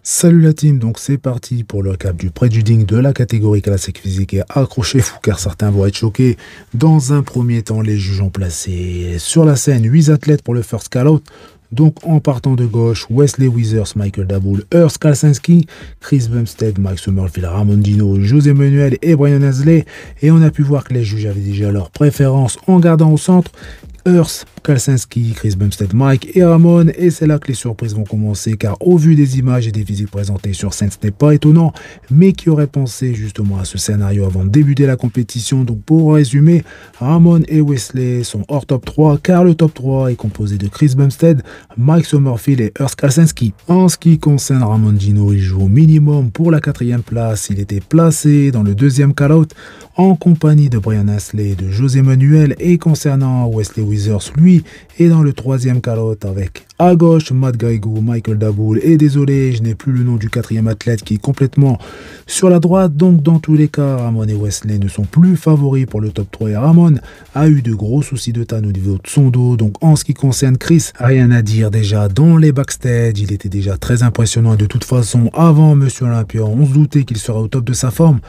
Salut la team, donc c'est parti pour le recap du prejudging de la catégorie classique physique et accrochez-vous car certains vont être choqués. Dans un premier temps, les juges ont placé sur la scène 8 athlètes pour le first call-out. Donc en partant de gauche, Wesley Withers, Michael Daboul, Urs Kalsinski, Chris Bumstead, Mike Summerfield, Ramon Dino, José Manuel et Brian Hazley. Et on a pu voir que les juges avaient déjà leur préférence en gardant au centre Urs, Kalsinski, Chris Bumstead, Mike et Ramon, et c'est là que les surprises vont commencer car au vu des images et des physiques présentées sur scène, ce n'est pas étonnant, mais qui aurait pensé justement à ce scénario avant de débuter la compétition. Donc pour résumer, Ramon et Wesley sont hors top 3 car le top 3 est composé de Chris Bumstead, Mike Summerfield et Urs Kalsinski. En ce qui concerne Ramon Dino, il joue au minimum pour la 4e place, il était placé dans le 2e call-out en compagnie de Brian Hazley et de José Manuel, et concernant Wesley Withers, lui est dans le 3e call-out avec à gauche Matt Gaigou, Michael Daboul, et désolé je n'ai plus le nom du 4e athlète qui est complètement sur la droite. Donc dans tous les cas, Ramon et Wesley ne sont plus favoris pour le top 3 et Ramon a eu de gros soucis de tanne au niveau de son dos. Donc en ce qui concerne Chris, rien à dire, déjà dans les backstage il était déjà très impressionnant et de toute façon avant Monsieur Olympia on se doutait qu'il serait au top de sa forme.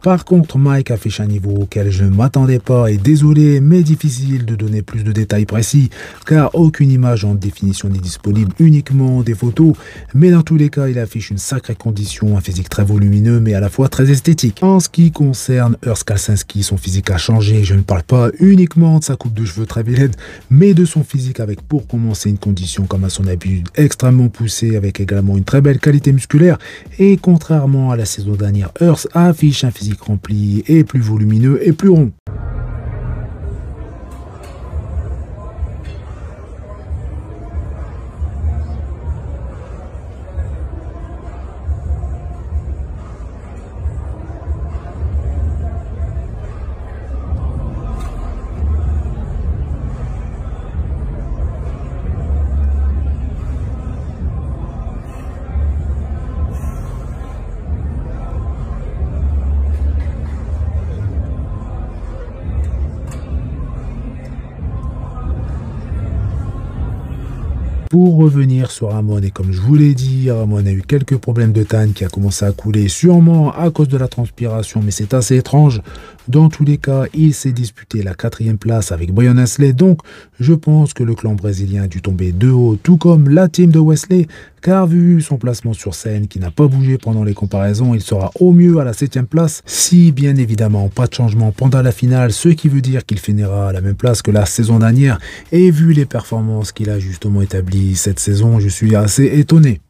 Par contre, Mike affiche un niveau auquel je ne m'attendais pas et désolé, mais difficile de donner plus de détails précis car aucune image en définition n'est disponible, uniquement des photos. Mais dans tous les cas, il affiche une sacrée condition, un physique très volumineux mais à la fois très esthétique. En ce qui concerne Urs Kalsinski, son physique a changé. Je ne parle pas uniquement de sa coupe de cheveux très vilaine, mais de son physique avec pour commencer une condition comme à son habitude extrêmement poussée avec également une très belle qualité musculaire. Et contrairement à la saison dernière, Urs affiche un physique rempli et plus volumineux et plus rond. Pour revenir sur Ramon, et comme je vous l'ai dit, Ramon a eu quelques problèmes de tanne qui a commencé à couler, sûrement à cause de la transpiration, mais c'est assez étrange. Dans tous les cas, il s'est disputé la 4e place avec Brian Hazley, donc je pense que le clan brésilien a dû tomber de haut, tout comme la team de Wesley, car vu son placement sur scène qui n'a pas bougé pendant les comparaisons, il sera au mieux à la 7e place, si bien évidemment pas de changement pendant la finale, ce qui veut dire qu'il finira à la même place que la saison dernière, et vu les performances qu'il a justement établies cette saison, je suis assez étonné.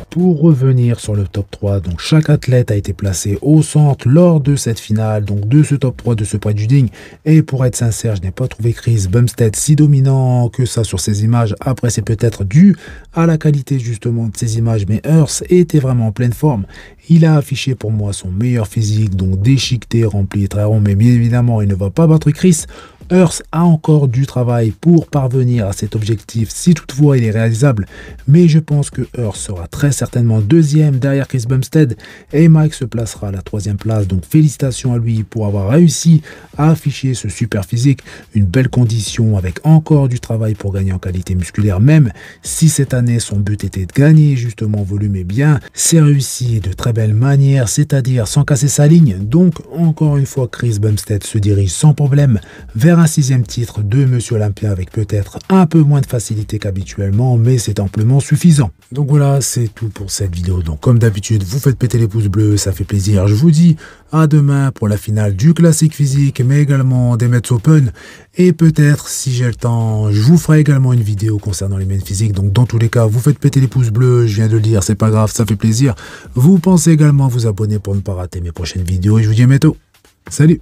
Pour revenir sur le top 3, donc chaque athlète a été placé au centre lors de cette finale, donc de ce top 3, de ce prejudging. Et pour être sincère, je n'ai pas trouvé Chris Bumstead si dominant que ça sur ces images. Après, c'est peut-être dû à la qualité justement de ces images, mais Urs était vraiment en pleine forme. Il a affiché pour moi son meilleur physique, donc déchiqueté, rempli et très rond, mais bien évidemment, il ne va pas battre Chris. Earth a encore du travail pour parvenir à cet objectif, si toutefois il est réalisable, mais je pense que Earth sera très certainement deuxième derrière Chris Bumstead et Mike se placera à la troisième place, donc félicitations à lui pour avoir réussi à afficher ce super physique, une belle condition avec encore du travail pour gagner en qualité musculaire, même si cette année son but était de gagner justement en volume, et bien c'est réussi de très belle manière, c'est-à-dire sans casser sa ligne, donc encore une fois Chris Bumstead se dirige sans problème vers un 6e titre de Monsieur Olympia avec peut-être un peu moins de facilité qu'habituellement, mais c'est amplement suffisant. Donc voilà, c'est tout pour cette vidéo. Donc comme d'habitude, vous faites péter les pouces bleus, ça fait plaisir. Je vous dis à demain pour la finale du classique physique, mais également des Mets Open. Et peut-être, si j'ai le temps, je vous ferai également une vidéo concernant les mains physiques. Donc dans tous les cas, vous faites péter les pouces bleus, je viens de le dire, c'est pas grave, ça fait plaisir. Vous pensez également à vous abonner pour ne pas rater mes prochaines vidéos. Et je vous dis à bientôt. Salut!